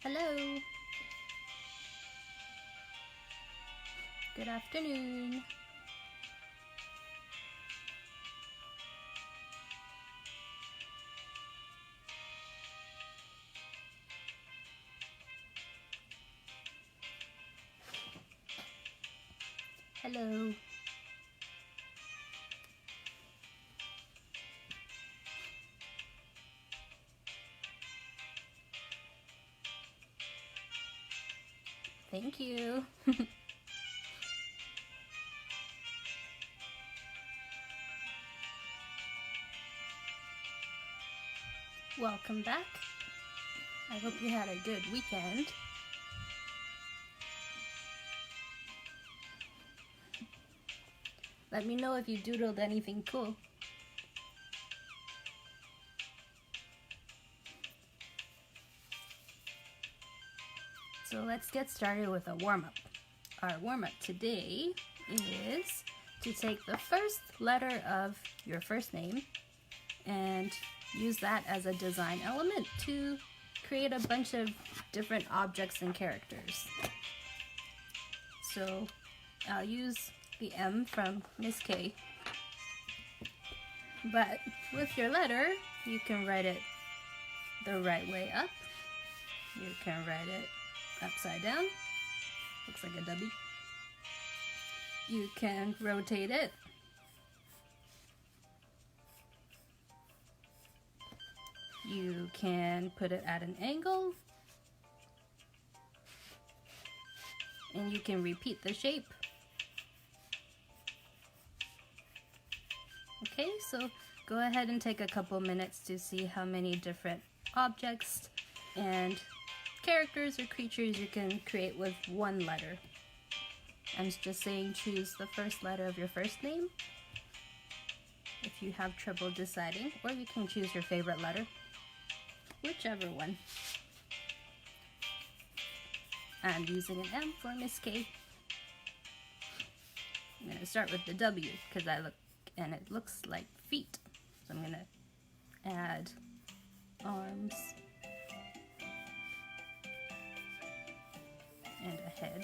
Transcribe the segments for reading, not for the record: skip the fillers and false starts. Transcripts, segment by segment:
Hello. Good afternoon. Hello. Thank you. Welcome back. I hope you had a good weekend. Let me know if you doodled anything cool. So let's get started with a warm-up. Our warm-up today is to take the first letter of your first name and use that as a design element to create a bunch of different objects and characters. So I'll use the M from Miss K. But with your letter, you can write it the right way up. You can write it upside down. Looks like a W. You can rotate it. You can put it at an angle. And you can repeat the shape. Okay, so go ahead and take a couple minutes to see how many different objects and characters or creatures you can create with one letter. I'm just saying choose the first letter of your first name if you have trouble deciding, or you can choose your favorite letter, whichever one. I'm using an M for Miss K. I'm going to start with the W because and it looks like feet. So I'm going to add arms and a head.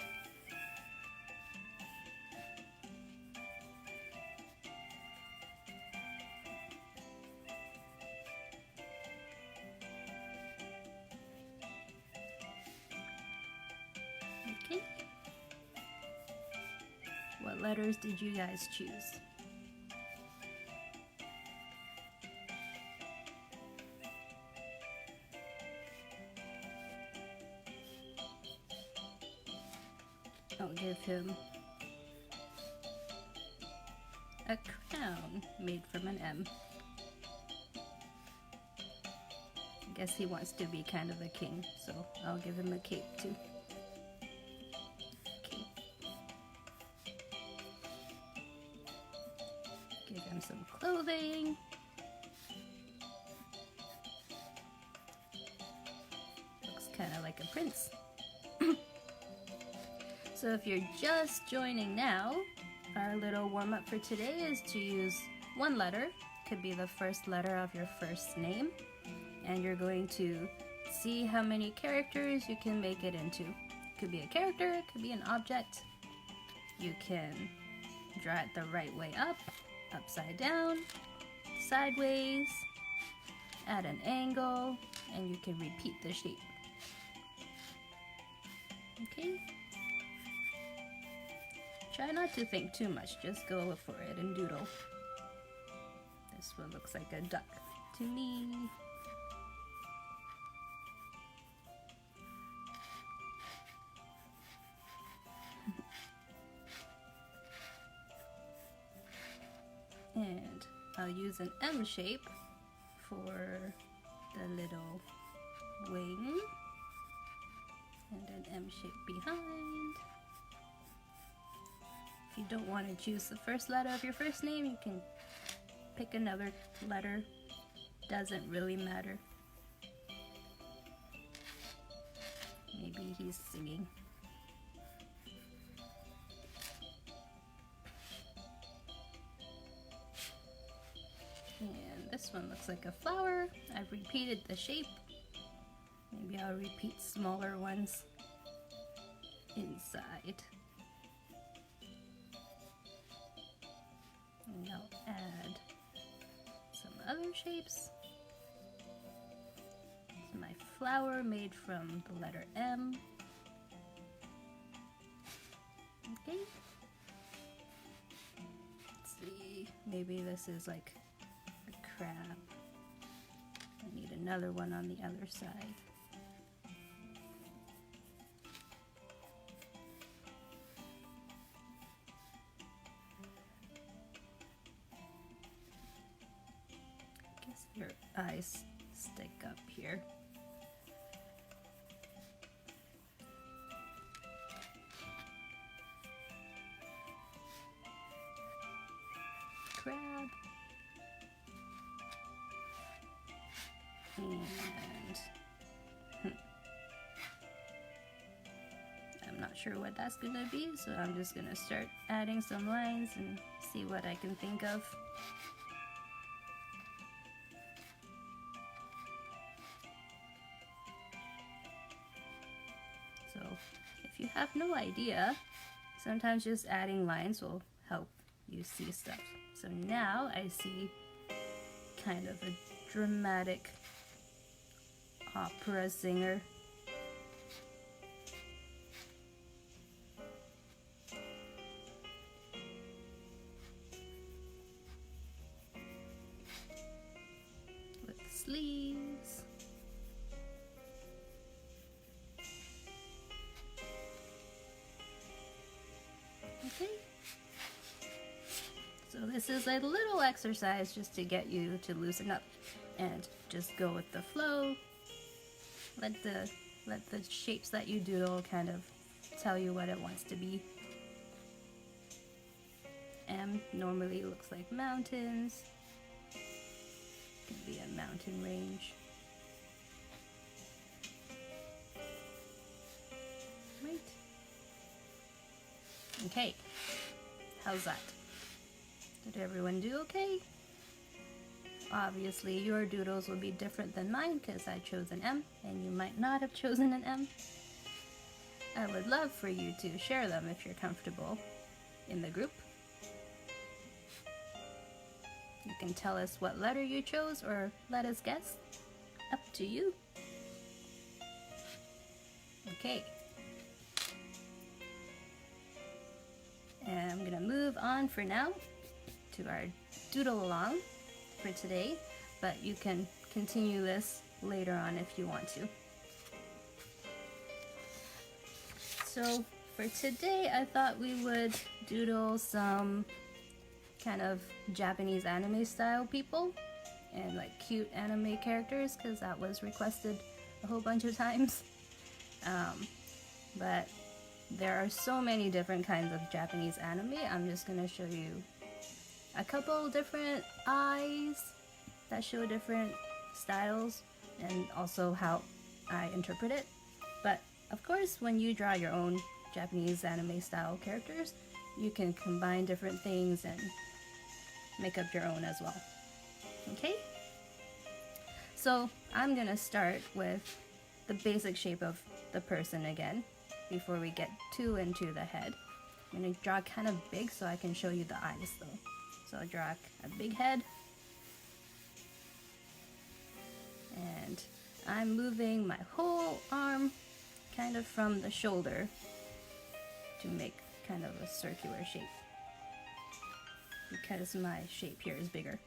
Okay. What letters did you guys choose? I'll give him a crown made from an M. I guess he wants to be kind of a king, so I'll give him a cape too. Okay. Give him some clothing. Looks kind of like a prince. So if you're just joining now, our little warm-up for today is to use one letter. Could be the first letter of your first name. And you're going to see how many characters you can make it into. Could be a character, it could be an object. You can draw it the right way up, upside down, sideways, at an angle, and you can repeat the shape. Okay? Try not to think too much, just go for it and doodle. This one looks like a duck to me. And I'll use an M shape for the little wing and an M shape behind. If you don't want to choose the first letter of your first name, you can pick another letter. Doesn't really matter. Maybe he's singing. And this one looks like a flower. I've repeated the shape. Maybe Maybe I'll repeat smaller ones inside. And I'll add some other shapes. It's my flower made from the letter M. Okay. Let's see, maybe this is like a crab. I need another one on the other side. I guess your eyes stick up here. Crab. And I'm not sure what that's gonna be, so I'm just gonna start adding some lines and see what I can think of. So if you have no idea, sometimes just adding lines will help you see stuff. So now I see kind of a dramatic opera singer. With sleeves. Okay. So this is a little exercise just to get you to loosen up and just go with the flow. Let the shapes that you doodle kind of tell you what it wants to be. M normally looks like mountains. Could be a mountain range. Right. Okay. How's that? Did everyone do okay? Obviously, your doodles will be different than mine because I chose an M, and you might not have chosen an M. I would love for you to share them if you're comfortable in the group. You can tell us what letter you chose or let us guess. Up to you. Okay. And I'm gonna move on for now to our doodle along for today, but you can continue this later on if you want to. So for today, I thought we would doodle some kind of Japanese anime style people and like cute anime characters because that was requested a whole bunch of times. But there are so many different kinds of Japanese anime. I'm just gonna show you a couple different eyes that show different styles and also how I interpret it. But of course, when you draw your own Japanese anime style characters, you can combine different things and make up your own as well. Okay? So I'm gonna start with the basic shape of the person again before we get too into the head. I'm gonna draw kind of big so I can show you the eyes though. So I'll draw a big head. And I'm moving my whole arm kind of from the shoulder to make kind of a circular shape because my shape here is bigger.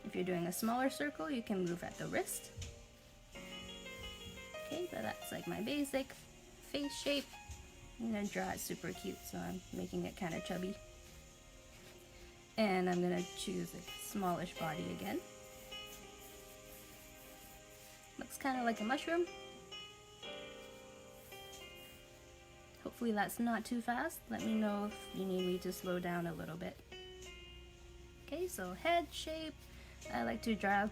If you're doing a smaller circle, you can move at the wrist. Okay, but that's like my basic face shape. I'm gonna draw it super cute, so I'm making it kind of chubby. And I'm gonna choose a smallish body again. Looks kind of like a mushroom. Hopefully that's not too fast. Let me know if you need me to slow down a little bit. Okay, so head shape. I like to draw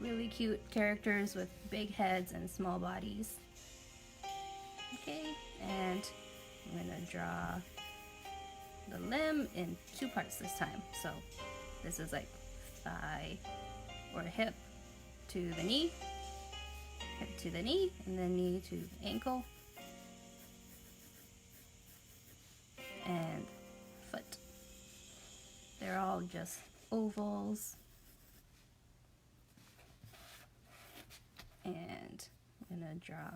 really cute characters with big heads and small bodies. Okay, and I'm gonna draw the limb in two parts this time. So this is like thigh or hip to the knee. hip to the knee, and then knee to ankle, and foot. They're all just ovals. And I'm gonna draw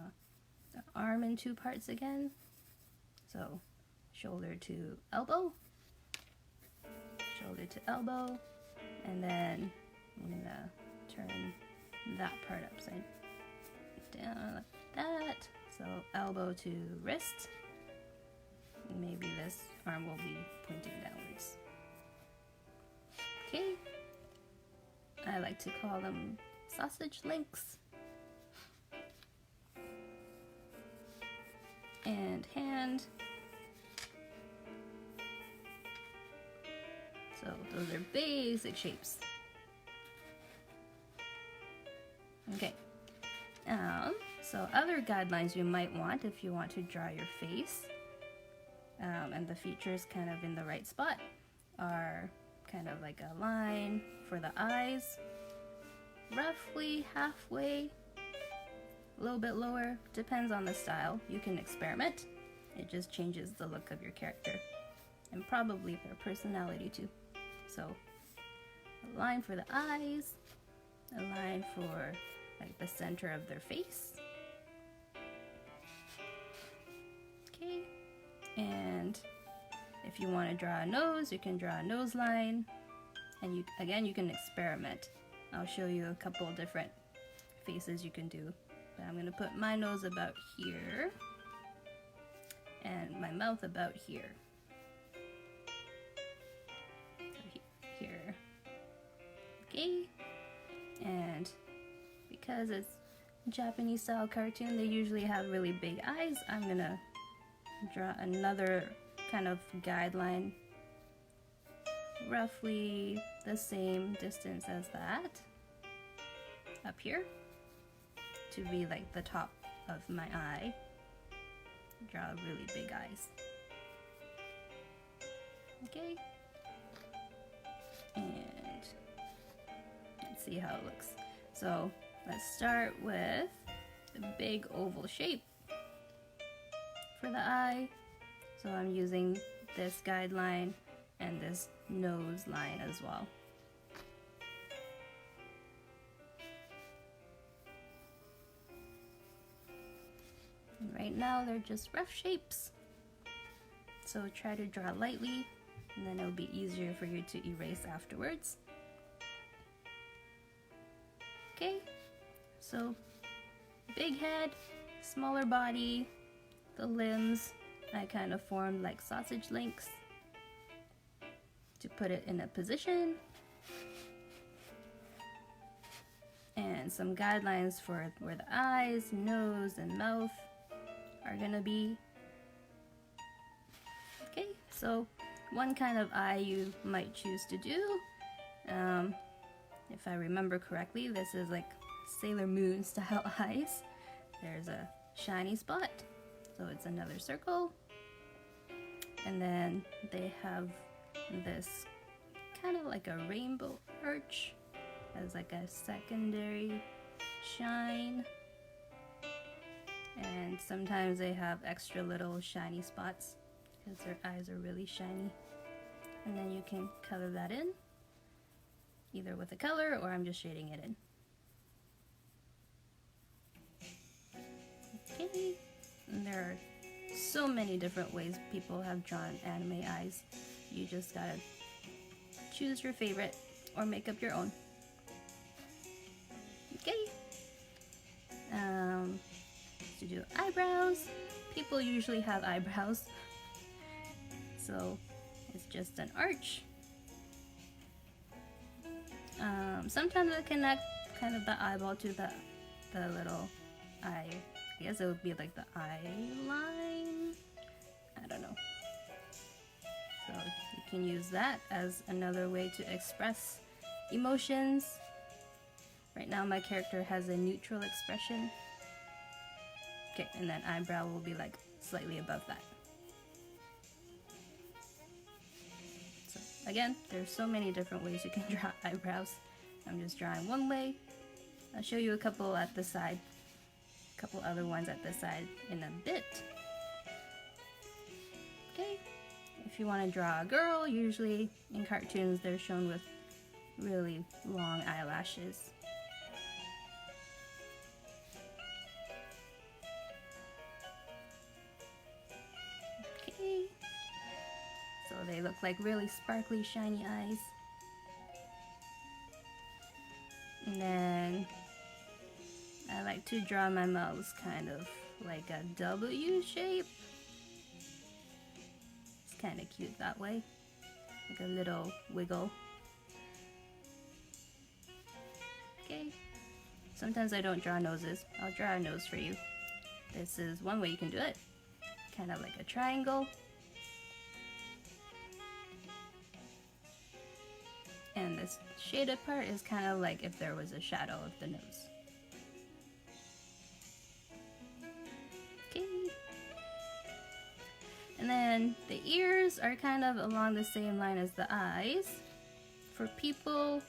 the arm in two parts again. So shoulder to elbow, shoulder to elbow, and then I'm gonna turn that part upside down like that. So elbow to wrist. Maybe this arm will be pointing downwards. Okay. I like to call them sausage links. And hand. So those are basic shapes. Okay. So other guidelines you might want if you want to draw your face, and the features kind of in the right spot, are kind of like a line for the eyes, roughly halfway, a little bit lower, depends on the style. You can experiment. It just changes the look of your character and probably their personality too. So a line for the eyes, a line for like the center of their face. Okay, and if you want to draw a nose, you can draw a nose line, and you can experiment. I'll show you a couple different faces you can do. But I'm gonna put my nose about here and my mouth about here. So here. Okay, and because it's Japanese style cartoon, they usually have really big eyes. I'm gonna draw another kind of guideline, roughly the same distance as that, up here, to be like the top of my eye. Draw really big eyes. Okay, and let's see how it looks. So let's start with the big oval shape for the eye. So I'm using this guideline and this nose line as well. And right now they're just rough shapes. So try to draw lightly, and then it'll be easier for you to erase afterwards. Okay, so big head, smaller body, the limbs I kind of formed like sausage links to put it in a position. And some guidelines for where the eyes, nose, and mouth are gonna be. Okay, so one kind of eye you might choose to do, if I remember correctly, this is like Sailor Moon style eyes. There's a shiny spot, so it's another circle. And then they have this kind of like a rainbow arch as like a secondary shine. And sometimes they have extra little shiny spots because their eyes are really shiny. And then you can color that in, either with a color or I'm just shading it in. Okay, and there are so many different ways people have drawn anime eyes. You just gotta choose your favorite or make up your own. Okay. To do eyebrows, people usually have eyebrows, so it's just an arch. Sometimes I connect kind of the eyeball to the little eye. I guess it would be like the eye line. I don't know. So you can use that as another way to express emotions. Right now my character has a neutral expression. Okay, and then eyebrow will be like slightly above that. So again, there's so many different ways you can draw eyebrows. I'm just drawing one way. I'll show you a couple at the side a couple other ones at the side in a bit. Okay, if you want to draw a girl, usually in cartoons they're shown with really long eyelashes. Okay, so they look like really sparkly, shiny eyes. And then I like to draw my mouths kind of like a W shape. It's kind of cute that way, like a little wiggle. Okay, sometimes I don't draw noses. I'll draw a nose for you. This is one way you can do it, kind of like a triangle. And this shaded part is kind of like if there was a shadow of the nose. Okay. And then the ears are kind of along the same line as the eyes. For people,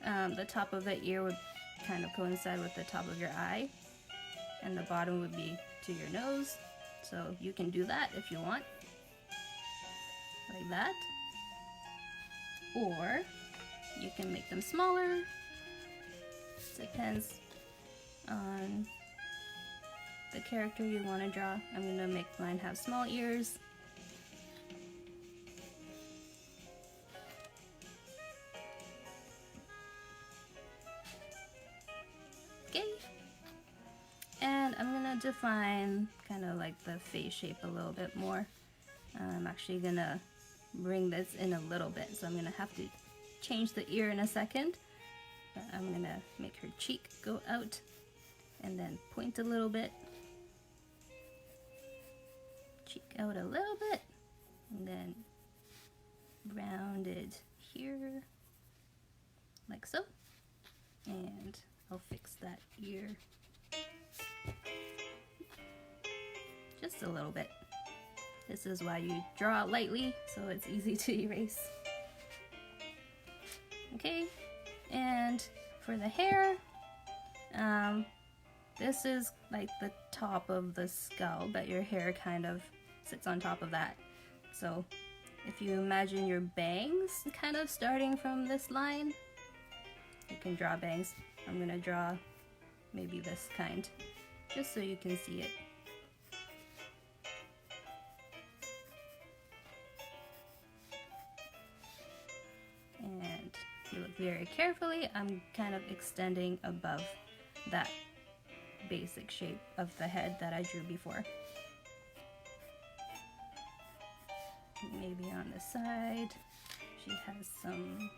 the top of the ear would kind of coincide with the top of your eye, and the bottom would be to your nose. So you can do that if you want, like that. Or you can make them smaller. Depends on the character you want to draw. I'm going to make mine have small ears. Okay. And I'm going to define kind of like the face shape a little bit more. I'm actually going to bring this in a little bit, so I'm going to have to change the ear in a second. But I'm going to make her cheek go out and then point a little bit. Cheek out a little bit, and then rounded here, like so. And I'll fix that ear just a little bit. This is why you draw lightly, so it's easy to erase. Okay, and for the hair, this is like the top of the skull, but your hair kind of sits on top of that. So if you imagine your bangs kind of starting from this line, you can draw bangs. I'm gonna draw maybe this kind, just so you can see it. And if you look very carefully, I'm kind of extending above that basic shape of the head that I drew before. Maybe on the side, she has some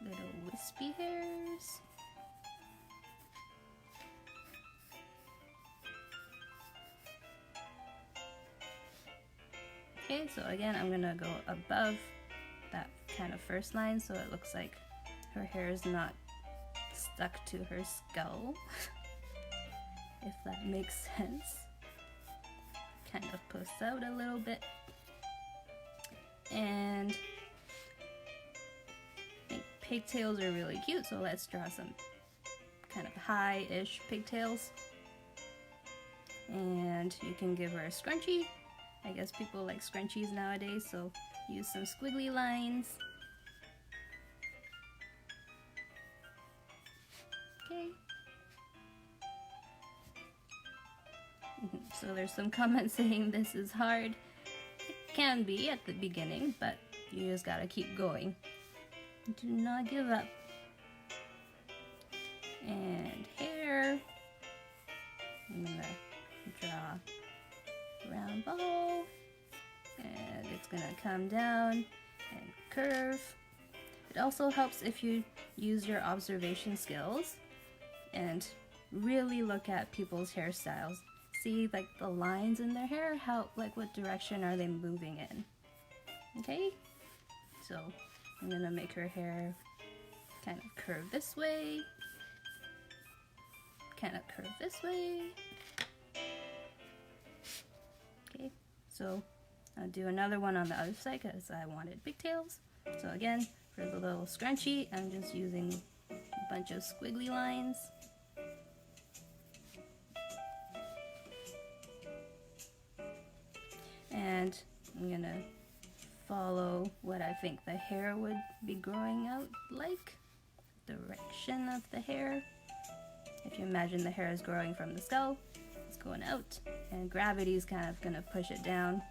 little wispy hairs. Okay, so again, I'm gonna go above that kind of first line so it looks like her hair is not stuck to her skull, if that makes sense. Kind of posts out a little bit. And I think pigtails are really cute, so let's draw some kind of high-ish pigtails. And you can give her a scrunchie. I guess people like scrunchies nowadays, so use some squiggly lines. Okay. So there's some comments saying this is hard. It can be at the beginning, but you just gotta keep going. Do not give up. And hair. I'm gonna draw a round ball. And it's gonna come down and curve. It also helps if you use your observation skills and really look at people's hairstyles. See like the lines in their hair, how, like what direction are they moving in. Okay, so I'm gonna make her hair kind of curve this way, kind of curve this way. Okay, so I'll do another one on the other side because I wanted pigtails. So again, for the little scrunchie, I'm just using a bunch of squiggly lines. And I'm gonna follow what I think the hair would be growing out like, direction of the hair. If you imagine the hair is growing from the skull, it's going out, and gravity is kind of gonna push it down.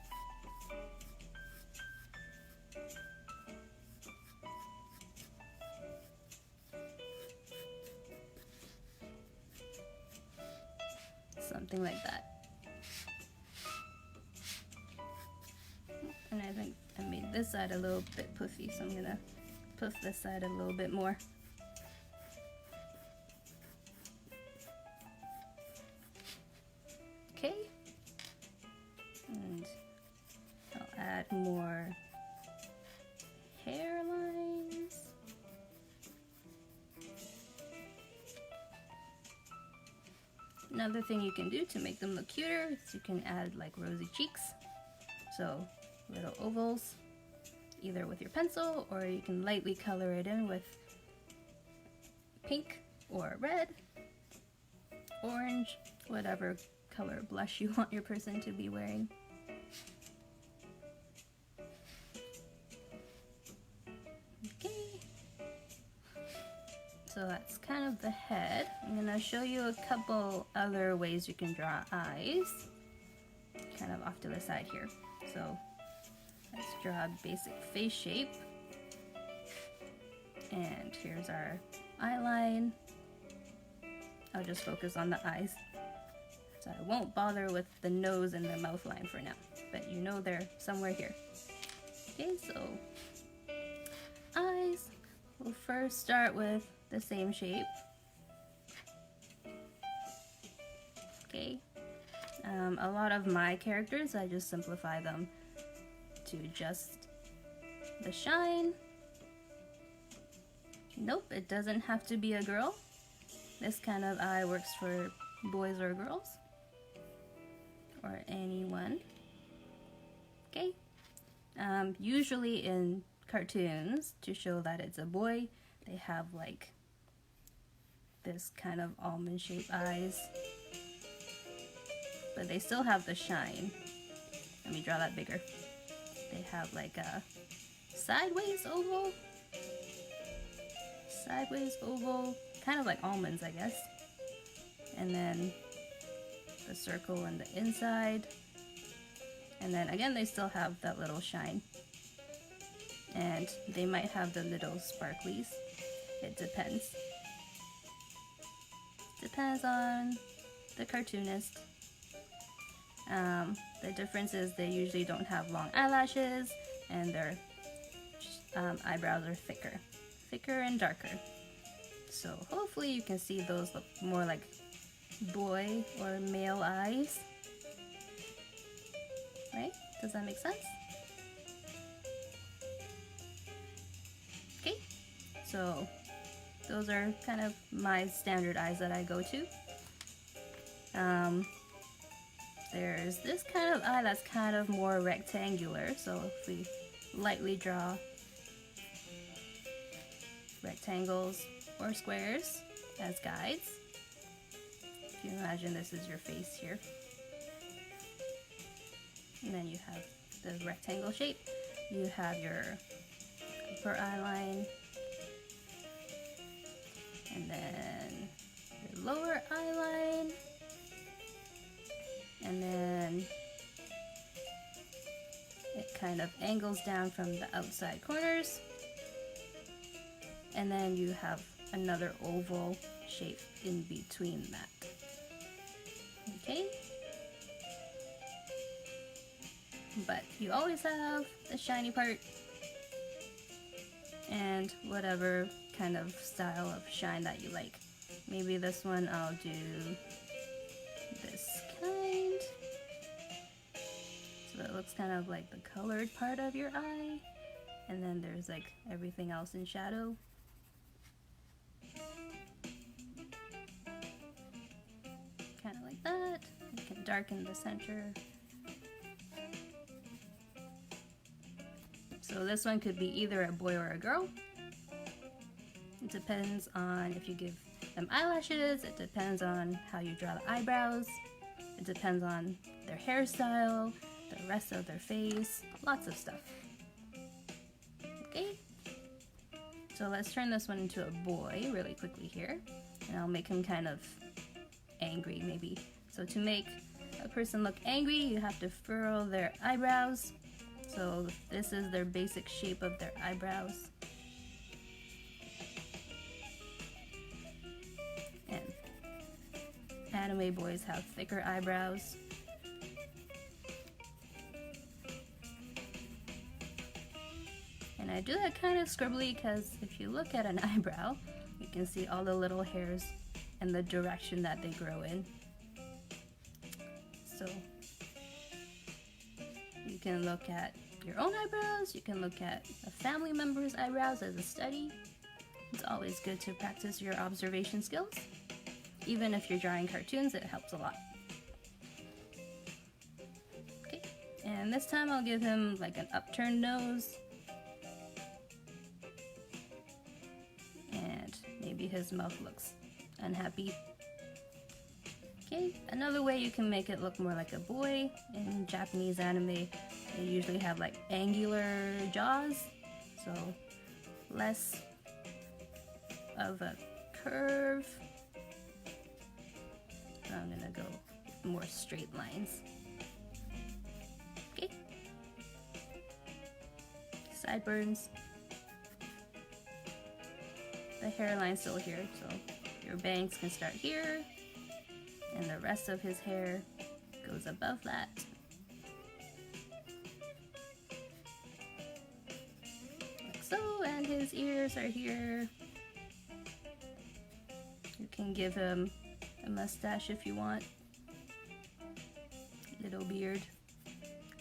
Something like that. And I think I made this side a little bit puffy, so I'm gonna puff this side a little bit more. Okay. And I'll add more hairlines. Another thing you can do to make them look cuter is you can add like rosy cheeks. So little ovals, either with your pencil, or you can lightly color it in with pink or red, orange, whatever color blush you want your person to be wearing. Okay, so that's kind of the head. I'm gonna show you a couple other ways you can draw eyes, kind of off to the side here. So let's draw a basic face shape. And here's our eye line. I'll just focus on the eyes. So I won't bother with the nose and the mouth line for now, but you know they're somewhere here. Okay, so eyes. We'll first start with the same shape. Okay. A lot of my characters, I just simplify them to just the shine. Nope, it doesn't have to be a girl. This kind of eye works for boys or girls, or anyone. Okay. Usually in cartoons, to show that it's a boy, they have like this kind of almond-shaped eyes, but they still have the shine. Let me draw that bigger. They have like a sideways oval, kind of like almonds, I guess. And then the circle on the inside. And then again, they still have that little shine. And they might have the little sparklies. It depends. Depends on the cartoonist. The difference is they usually don't have long eyelashes, and their eyebrows are thicker and darker. So hopefully you can see those look more like boy or male eyes. Right? Does that make sense? Okay, so those are kind of my standard eyes that I go to. There's this kind of eye that's kind of more rectangular, so if we lightly draw rectangles or squares as guides. If you imagine this is your face here. And then you have the rectangle shape. You have your upper eye line. And then your lower eye line. And then it kind of angles down from the outside corners. And then you have another oval shape in between that. Okay? But you always have the shiny part and whatever kind of style of shine that you like. Maybe this one I'll do this kind. So it looks kind of like the colored part of your eye. And then there's like everything else in shadow. Kind of like that. You can darken the center. So this one could be either a boy or a girl. It depends on if you give them eyelashes, it depends on how you draw the eyebrows, it depends on their hairstyle, the rest of their face, lots of stuff. Okay, so let's turn this one into a boy really quickly here, and I'll make him kind of angry maybe. So to make a person look angry, you have to furrow their eyebrows. So this is their basic shape of their eyebrows. And anime boys have thicker eyebrows. And I do that kind of scribbly because if you look at an eyebrow, you can see all the little hairs and the direction that they grow in. So you can look at your own eyebrows, you can look at a family member's eyebrows as a study. It's always good to practice your observation skills. Even if you're drawing cartoons, it helps a lot. Okay, and this time I'll give him like an upturned nose. And maybe his mouth looks unhappy. Okay, another way you can make it look more like a boy, in Japanese anime, they usually have like angular jaws, so less of a curve. So I'm gonna go with more straight lines. Okay, sideburns. The hairline's still here, so your bangs can start here. And the rest of his hair goes above that. Like so, and his ears are here. You can give him a mustache if you want. Little beard.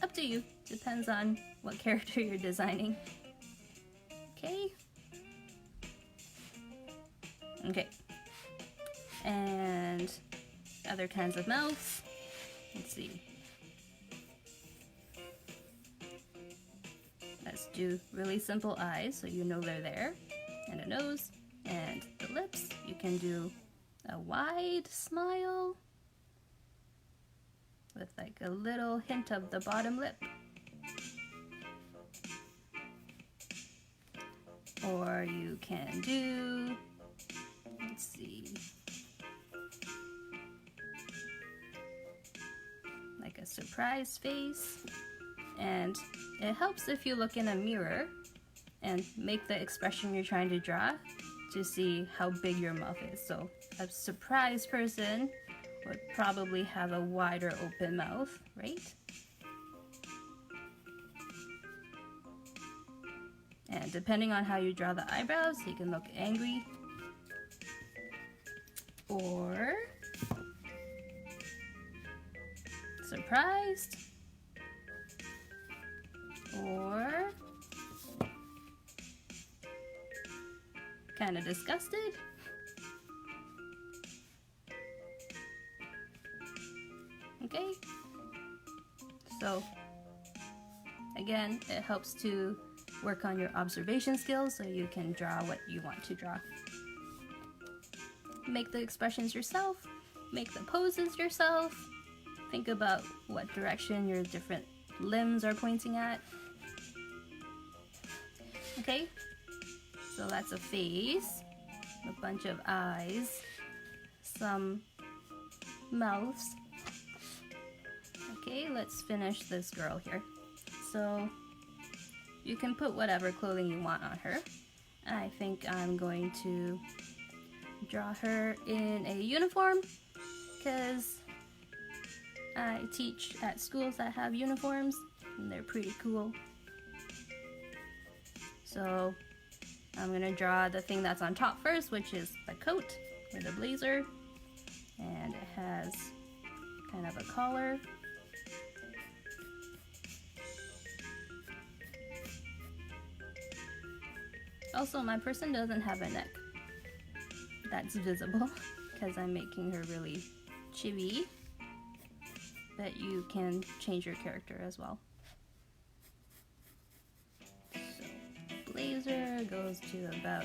Up to you. Depends on what character you're designing. Okay? Okay. And other kinds of mouths. Let's see. Let's do really simple eyes so you know they're there, and a nose, and the lips. You can do a wide smile with like a little hint of the bottom lip. Or you can do, let's see, like a surprise face. And it helps if you look in a mirror and make the expression you're trying to draw to see how big your mouth is. So a surprised person would probably have a wider open mouth, right? And depending on how you draw the eyebrows, he can look angry or surprised or kind of disgusted. Okay, so again, it helps to work on your observation skills so you can draw what you want to draw. Make the expressions yourself, make the poses yourself, think about what direction your different limbs are pointing at. Okay, so that's a face, a bunch of eyes, some mouths. Okay, let's finish this girl here. So you can put whatever clothing you want on her. I think I'm going to draw her in a uniform because I teach at schools that have uniforms and they're pretty cool. So I'm gonna draw the thing that's on top first, which is the coat or the blazer, and it has kind of a collar. Also, my person doesn't have a neck that's visible because I'm making her really chibi, but you can change your character as well. So, blazer goes to about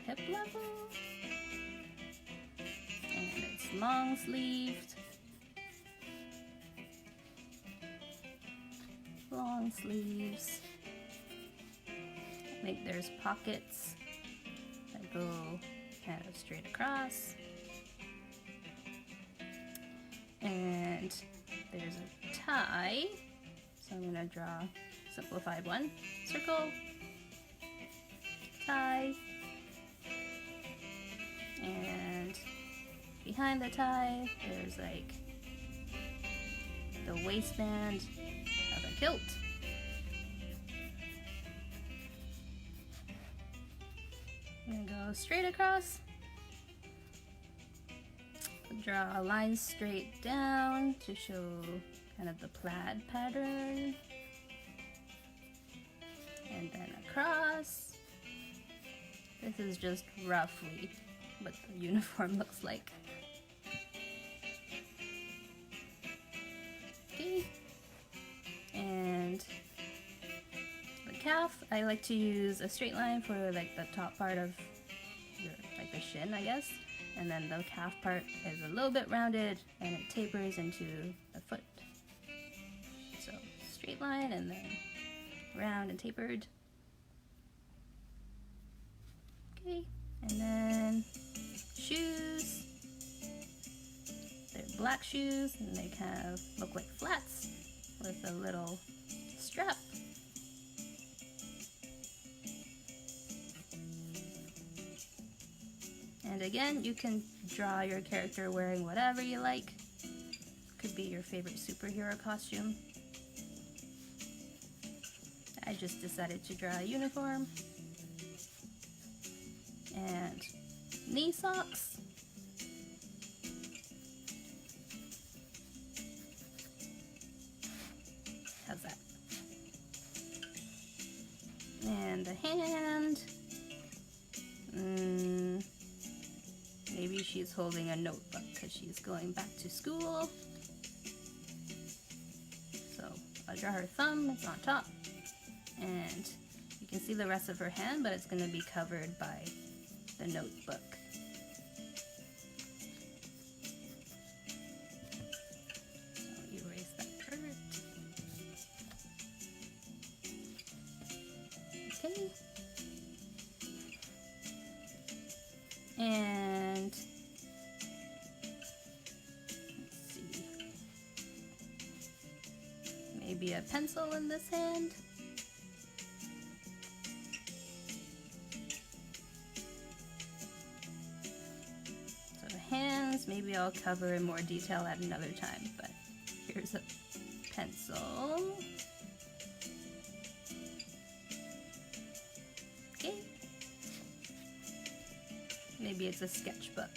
hip level, and it's long sleeved. long sleeves. There's pockets that go kind of straight across. And there's a tie. So I'm gonna draw a simplified one. Circle, tie, and behind the tie, there's like the waistband of a kilt. I'm gonna go straight across. Draw a line straight down to show kind of the plaid pattern. And then across. This is just roughly what the uniform looks like. Okay. And the calf, I like to use a straight line for like the top part of your, like the shin, I guess. And then the calf part is a little bit rounded and it tapers into the foot. So straight line and then round and tapered. Okay, and then shoes. They're black shoes and they kind of look like flats with a little strap. And again, you can draw your character wearing whatever you like. Could be your favorite superhero costume. I just decided to draw a uniform. And knee socks. How's that? And the hand. Maybe she's holding a notebook because she's going back to school. So I'll draw her thumb, it's on top. And you can see the rest of her hand, but it's going to be covered by the notebook. So erase that part. Okay. And let's see, maybe a pencil in this hand. So the hands, maybe I'll cover in more detail at another time, but here's a pencil. Okay. Maybe it's a sketchbook.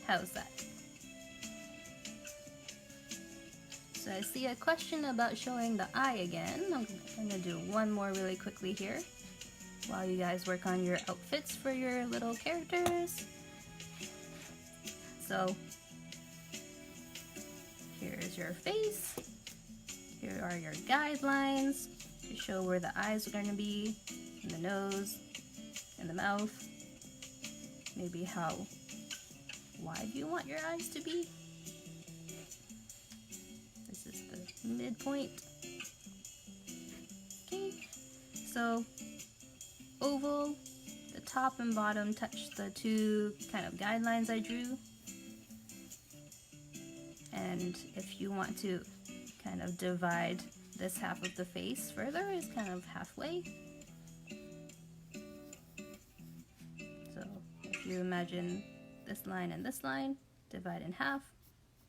How's that? So I see a question about showing the eye again. I'm gonna do one more really quickly here while you guys work on your outfits for your little characters. So here's your face. Here are your guidelines to show where the eyes are going to be, and the nose, and the mouth. Maybe how wide you want your eyes to be. This is the midpoint. Okay, so oval, the top and bottom touch the two kind of guidelines I drew. And if you want to kind of divide this half of the face further, is kind of halfway. So if you imagine this line and this line, divide in half,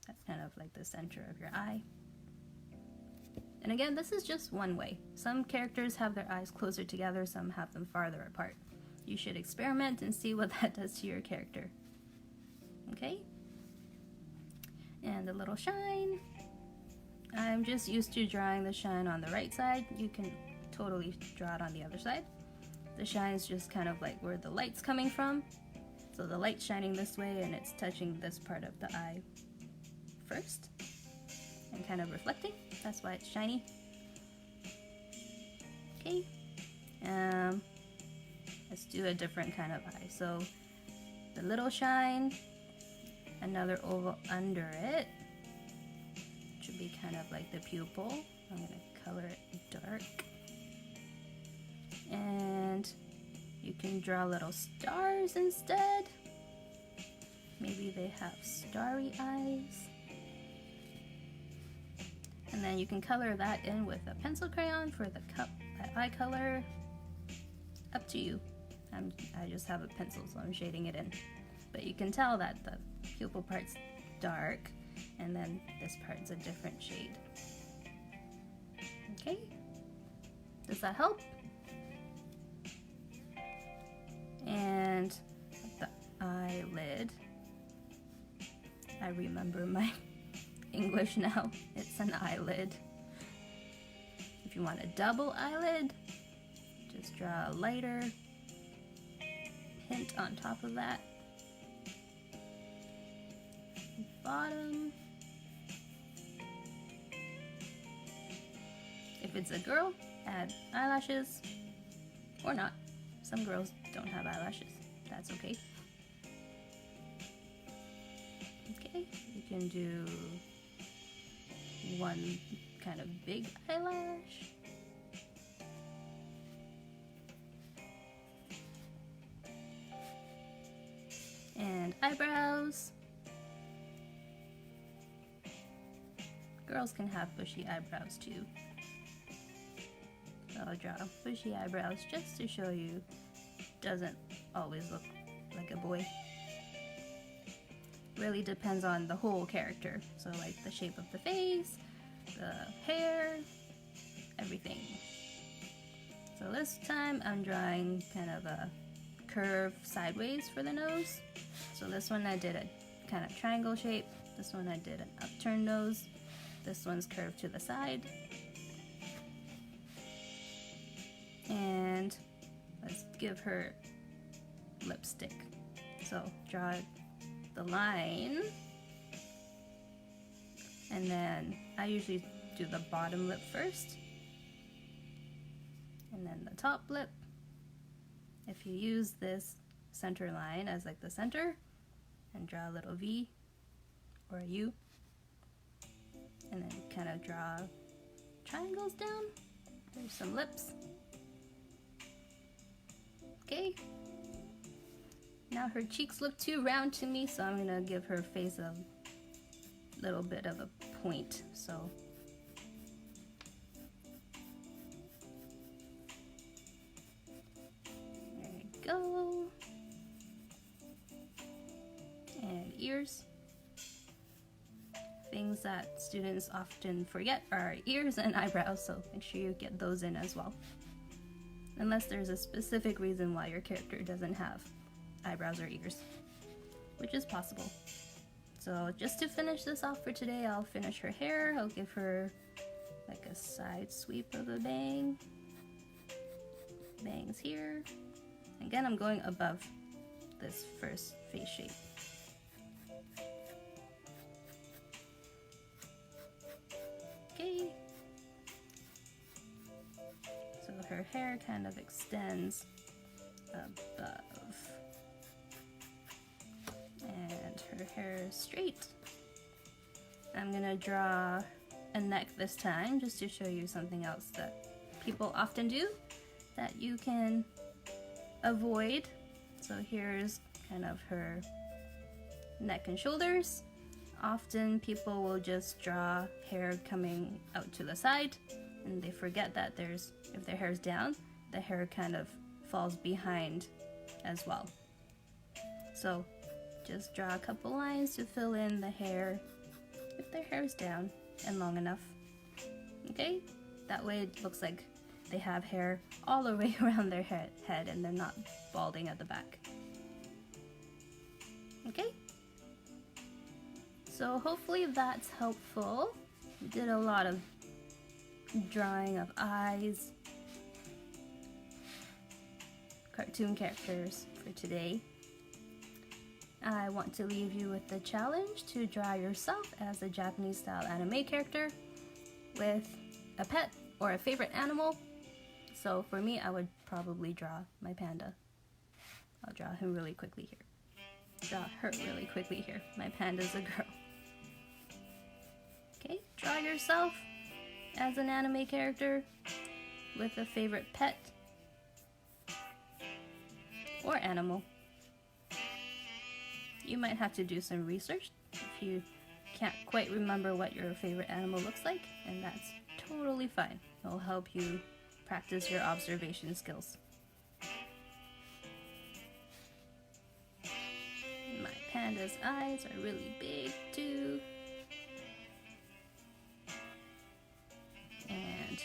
that's kind of like the center of your eye. And again, this is just one way. Some characters have their eyes closer together, some have them farther apart. You should experiment and see what that does to your character. Okay? And the little shine. I'm just used to drawing the shine on the right side. You can totally draw it on the other side. The shine is just kind of like where the light's coming from. So the light's shining this way and it's touching this part of the eye first and kind of reflecting. That's why it's shiny. Okay. Let's do a different kind of eye. So the little shine, another oval under it, should be kind of like the pupil. I'm gonna color it dark. And you can draw little stars instead. Maybe they have starry eyes. And then you can color that in with a pencil crayon for the eye color. Up to you. I just have a pencil, so I'm shading it in. But you can tell that the pupil part's dark, and then this part's a different shade. Okay? Does that help? And the eyelid. I remember my English now. It's an eyelid. If you want a double eyelid, just draw a lighter hint on top of that. Bottom. If it's a girl, add eyelashes, or not. Some girls don't have eyelashes. That's okay. Okay, you can do one kind of big eyelash. And eyebrows. Girls can have bushy eyebrows too. So I'll draw bushy eyebrows just to show you it doesn't always look like a boy. Really depends on the whole character. So like the shape of the face, the hair, everything. So this time I'm drawing kind of a curve sideways for the nose. So this one I did a kind of triangle shape. This one I did an upturned nose. This one's curved to the side. And let's give her lipstick. So draw the line. And then I usually do the bottom lip first. And then the top lip. If you use this center line as like the center, and draw a little V or a U, and then kind of draw triangles down. There's some lips. Okay. Now her cheeks look too round to me, so I'm gonna give her face a little bit of a point. So there you go. And ears. Things that students often forget are ears and eyebrows, so make sure you get those in as well. Unless there's a specific reason why your character doesn't have eyebrows or ears, which is possible. So just to finish this off for today, I'll finish her hair. I'll give her like a side sweep of a bang. Bangs here. Again, I'm going above this first face shape. Okay. So her hair kind of extends above. And her hair is straight. I'm gonna draw a neck this time just to show you something else that people often do that you can avoid. So here's kind of her neck and shoulders. Often people will just draw hair coming out to the side, and they forget that if their hair's down, the hair kind of falls behind as well. So just draw a couple lines to fill in the hair if their hair is down and long enough. Okay? That way it looks like they have hair all the way around their head and they're not balding at the back. Okay? So hopefully that's helpful. We did a lot of drawing of eyes, cartoon characters for today. I want to leave you with the challenge to draw yourself as a Japanese style anime character with a pet or a favorite animal. So for me, I would probably draw my panda. I'll draw him really quickly here. draw her really quickly here. My panda's a girl. Okay, draw yourself as an anime character with a favorite pet or animal. You might have to do some research if you can't quite remember what your favorite animal looks like, and that's totally fine. It'll help you practice your observation skills. My panda's eyes are really big too. And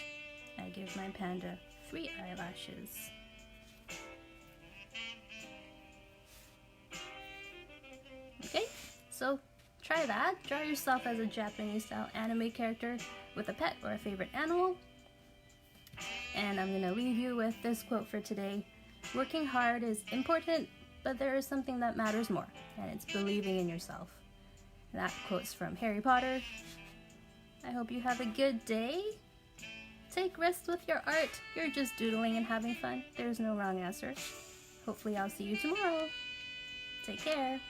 I give my panda 3 eyelashes. Okay, so try that. Draw yourself as a Japanese-style anime character with a pet or a favorite animal. And I'm gonna leave you with this quote for today. Working hard is important, but there is something that matters more, and it's believing in yourself. That quote's from Harry Potter. I hope you have a good day. Take risks with your art. You're just doodling and having fun. There's no wrong answer. Hopefully I'll see you tomorrow. Take care.